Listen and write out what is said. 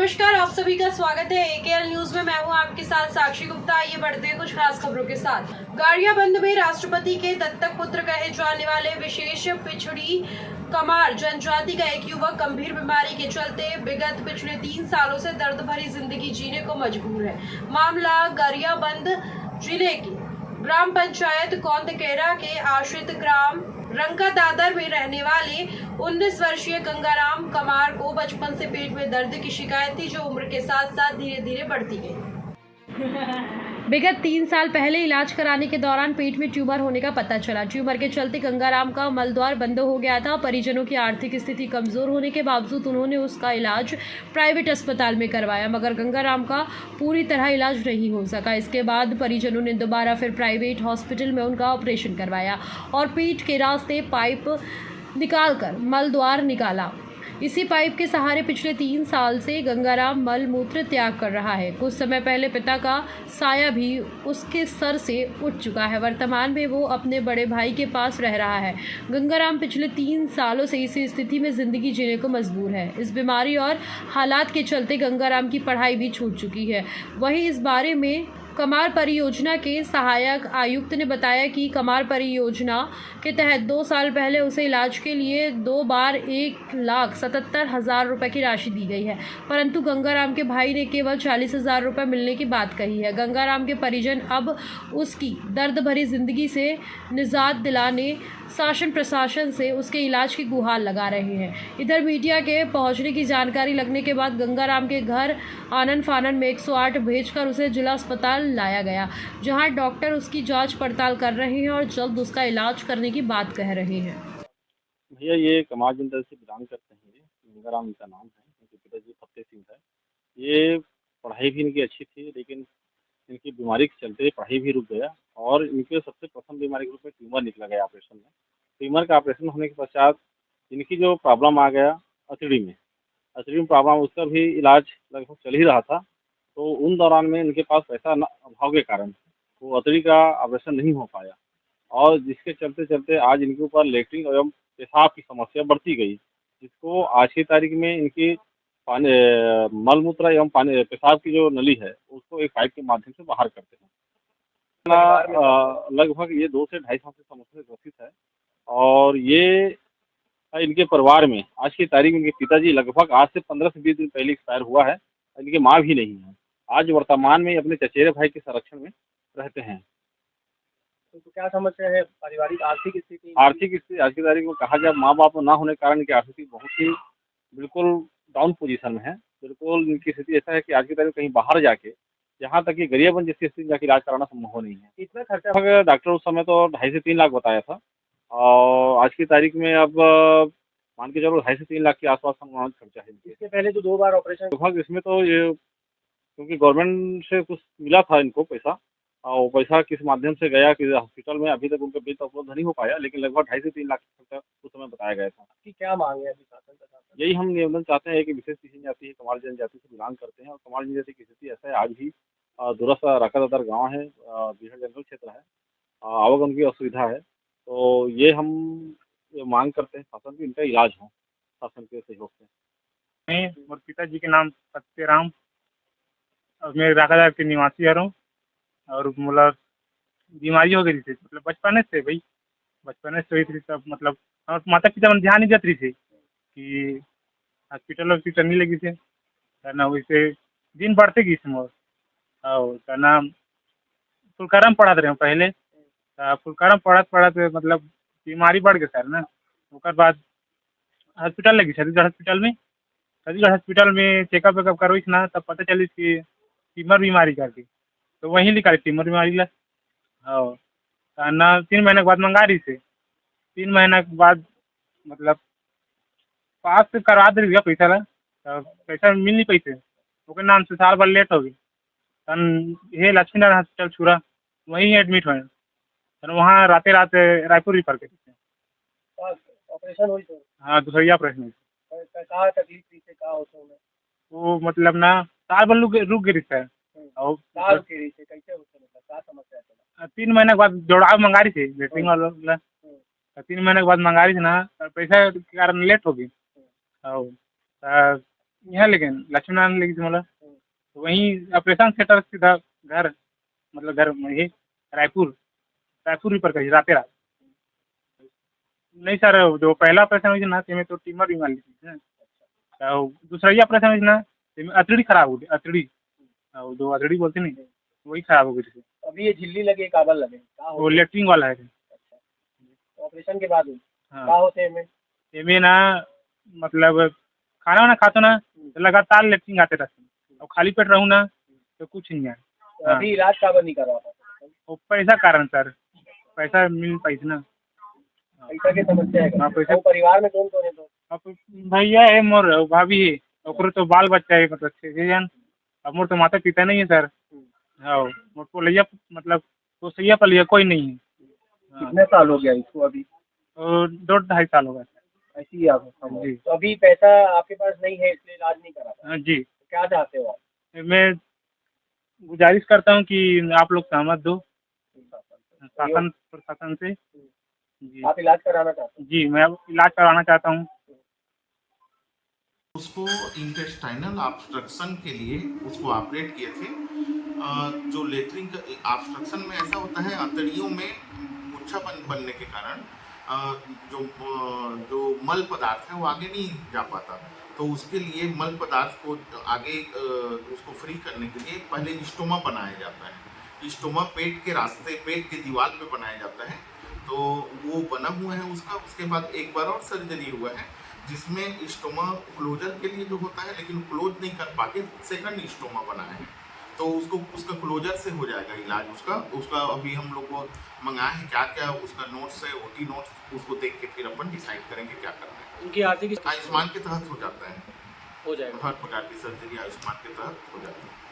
नमस्कार, आप सभी का स्वागत है एकेएल न्यूज में। मैं हूं आपके साथ साक्षी गुप्ता। आइए बढ़ते हैं कुछ खास खबरों के साथ। गाड़ियाबंद में राष्ट्रपति के दत्तक पुत्र कहे जाने वाले विशेष पिछड़ी कमार जनजाति का एक युवक गंभीर बीमारी के चलते विगत पिछले 3 सालों से दर्द भरी जिंदगी जीने को मजबूर है। मामला गाड़ियाबंद जिले की ग्राम पंचायत कौंदकेरा के आश्रित ग्राम रंका दादर में रहने वाले 19 वर्षीय गंगाराम कमार को बचपन से पेट में दर्द की शिकायत थी, जो उम्र के साथ साथ धीरे धीरे बढ़ती गई। विगत 3 साल पहले इलाज कराने के दौरान पेट में ट्यूमर होने का पता चला। ट्यूमर के चलते गंगाराम का मलद्वार बंद हो गया था। परिजनों की आर्थिक स्थिति कमजोर होने के बावजूद उन्होंने उसका इलाज प्राइवेट अस्पताल में करवाया, मगर गंगाराम का पूरी तरह इलाज नहीं हो सका। इसके बाद परिजनों ने दोबारा फिर प्राइवेट हॉस्पिटल में उनका ऑपरेशन करवाया और पेट के रास्ते पाइप निकालकर मलद्वार निकाला। इसी पाइप के सहारे पिछले 3 साल से गंगाराम मल मूत्र त्याग कर रहा है। कुछ समय पहले पिता का साया भी उसके सर से उठ चुका है। वर्तमान में वो अपने बड़े भाई के पास रह रहा है। गंगाराम पिछले 3 सालों से इसी स्थिति में जिंदगी जीने को मजबूर है। इस बीमारी और हालात के चलते गंगाराम की पढ़ाई भी छूट चुकी है। वहीं इस बारे में कमार परियोजना के सहायक आयुक्त ने बताया कि कमार परियोजना के तहत 2 साल पहले उसे इलाज के लिए 2 बार 1,77,000 रुपये की राशि दी गई है, परंतु गंगाराम के भाई ने केवल 40,000 रुपये मिलने की बात कही है। गंगाराम के परिजन अब उसकी दर्द भरी जिंदगी से निजात दिलाने शासन प्रशासन से उसके इलाज की गुहार लगा रहे हैं। इधर मीडिया के पहुंचने की जानकारी लगने के बाद गंगाराम के घर आनन फानन में 108 भेजकर उसे जिला अस्पताल लाया गया, जहां डॉक्टर उसकी जांच पड़ताल कर रहे हैं और जल्द उसका इलाज करने की बात कह रहे हैं। भैया ये कमार जनता से बिलोंग करते हैं। ये गंगाराम इनका नाम है। इनके पिताजी फतेह सिंह है। ये पढ़ाई भी इनकी अच्छी थी, लेकिन इनकी बीमारी के चलते पढ़ाई भी रुक गया और इनके सबसे प्रथम बीमारी के रूप में ट्यूमर निकला गया ऑपरेशन में। ट्यूमर का ऑपरेशन होने के पश्चात इनकी जो प्रॉब्लम आ गया अतड़ी में प्रॉब्लम, उसका भी इलाज लगभग चल ही रहा था। तो उन दौरान में इनके पास पैसा अभाव के कारण वो अतड़ी का ऑपरेशन नहीं हो पाया और जिसके चलते चलते आज इनके ऊपर लेटरिन एवं पेशाब की समस्या बढ़ती गई, जिसको आज की तारीख में इनकी पानी मल मूत्र एवं पानी पेशाब की जो नली है उसको एक पाइप के माध्यम से बाहर करते हैं। लगभग ये 2 से 2.5 साल से समस्या से ग्रसित है और ये इनके परिवार में आज की तारीख में इनके पिताजी लगभग आज से 15 से 20 दिन पहले एक्सपायर हुआ है। इनकी माँ भी नहीं है। आज वर्तमान में अपने चचेरे भाई के संरक्षण में रहते हैं। तो क्या समस्या है? पारिवारिक आर्थिक स्थिति आज की तारीख में कहा जाए, माँ बाप ना होने के कारण इनकी आर्थिक स्थिति बहुत ही बिल्कुल डाउन पोजीशन में है। बिल्कुल इनकी स्थिति ऐसा है कि आज की तारीख में कहीं बाहर जाके, यहाँ तक कि गरियाबंद जैसी स्थिति में जाके इलाज कराना संभव नहीं है। कितना खर्चा? डॉक्टर उस समय तो 2.5 से 3 लाख बताया था और आज की तारीख में अब मान के चलो 2.5 से 3 लाख के आसपास अनुमानित खर्चा है इनके। इसके पहले तो 2 बार ऑपरेशन लगभग इसमें तो ये क्योंकि गवर्नमेंट से कुछ मिला था इनको पैसा, और वो पैसा किस माध्यम से गया कि हॉस्पिटल में अभी तक उनका बिल तो उपलब्ध नहीं हो पाया, लेकिन लगभग 2.5 से 3 लाख खर्चा उस समय बताया गया था। की क्या मांग है अभी शासन प्रशासन? यही हम निवेदन चाहते हैं कि विशेष किसी जाति है, कमार जनजाति से बिलोंग करते हैं और कमार जनजाति की स्थिति ऐसा है आज भी दूरस्थ रकादादर गाँव है, बिहार जंगल क्षेत्र है, आवागमन की असुविधा है। तो ये हम मांग करते हैं शासन की इनका इलाज हो शासन के सहयोग से। मैं और पिताजी के नाम सत्यराम और मैं राकादार के निवासी आ रहा हूँ और मतलब बीमारी हो गई थी, मतलब बचपन से हुई थी। तब मतलब और माता पिता मन ध्यान नहीं देती थी कि हॉस्पिटल नहीं लगी थे ना, वैसे दिन बढ़ते गई थी मोर और ना फुलकारा में पढ़ाते रहे पहले। फुलकारा में पढ़त मतलब बीमारी बढ़ गई सर ना। उसके बाद हॉस्पिटल लगी छत्तीसगढ़ हॉस्पिटल में चेकअप वेकअप करवाई ना, तब पता चली कि ट्यूमर बीमारी करके, तो वहीं लिखा ट्यूमर बीमारी ला। और ना 3 महीने के बाद मंगा रही से 3 महीने के बाद मतलब पास से करवा दे भैया पैसा ला, तो पैसा मिल नहीं पैसे उसके नाम से साल भर लेट हो गई। तन ये लक्ष्मी नारायण हॉस्पिटल छुरा वहीं एडमिट हुए, तो वहाँ रात रायपुर रिफर कर ऑपरेशन हुई तो हाँ दूसरा ऑपरेशन कहाँ तकलीफ थी से कहाँ होता है? वो मतलब ना साल भर रुक गई सर और कहाँ के रही से कैसे होता है? क्या समस्या है? 3 महीने के बाद दौड़ाव मंगा रही थी लेटरिंग वाला। 3 महीने के बाद मंगा रही थी ना, पैसा के कारण लेट हो गई और यहाँ लेकिन लक्ष्मी नारायण लेगी थी मतलब वहीं ऑपरेशन थिएटर सीधा घर मतलब घर में ही रायपुर रायपुर ही पर कही राते रात नहीं सर जो पहला ऑपरेशन हुई थी ना तेमें तो टीमर बीमार ली थी और दूसरा ही ऑपरेशन हुई थी ना तेमें अतड़ी खराब हो गई अतड़ी और जो अतड़ी बोलते नहीं वही खराब हो गई थी अभी ये झिल्ली लगे काबल लगे का वो लेटरिन वाला है ऑपरेशन के बाद हुई हाँ का होते हैं तेमें ना मतलब खाना वाना खाते ना तो लगातार लेटरिन आते रहते और खाली पेट रहूँ ना तो कुछ नहीं है तो अभी इलाज काबर नहीं करवा पाते वो पैसा कारण सर पैसा मिल पाई थी ना पैसा की समस्या है हाँ, पैसा- तो परिवार में कौन कौन है तो अब भैया है मोर भाभी है ओकरो तो बाल बच्चा है मतलब 6 जन अब मोर तो माता पिता नहीं है सर हाँ मोर को लिया मतलब तो सैया पर लिया कोई नहीं है कितने साल हो गया इसको अभी और 2-2.5 साल हो गए ऐसी ही आप जी। तो अभी पैसा आपके पास नहीं है इसलिए इलाज नहीं करा पाए हाँ जी तो क्या चाहते हो आप मैं गुजारिश करता हूँ कि आप लोग सहमत दो शासन प्रशासन से जी आप इलाज कराना चाहते जी मैं अब इलाज करवाना चाहता हूँ उसको इंटेस्टाइनल ऑब्स्ट्रक्शन के लिए उसको ऑपरेट किए थे। जो लेटरिन का ऑब्स्ट्रक्शन में ऐसा होता है अंतड़ियों में गुच्छा बनने के कारण जो मल पदार्थ है वो आगे नहीं जा पाता, तो उसके लिए मल पदार्थ को आगे उसको फ्री करने के लिए पहले स्टोमा बनाया जाता है। स्टोमा पेट के रास्ते पेट के दीवार पे बनाया जाता है, तो वो बना हुआ है उसका। उसके बाद एक बार और सर्जरी हुआ है जिसमें स्टोमा क्लोजर के लिए जो होता है, लेकिन क्लोज नहीं कर पाके सेकंड स्टोमा बना है, तो उसको उसका क्लोजर से हो जाएगा इलाज उसका अभी हम लोग को मंगाए हैं क्या क्या उसका नोट्स है ओटी नोट्स, उसको देख के फिर अपन डिसाइड करेंगे क्या करना है। उनकी आर्थिक आयुष्मान के तहत हो जाता है, हो जाएगा हर प्रकार की सर्जरी आयुष्मान के तहत हो जाती है।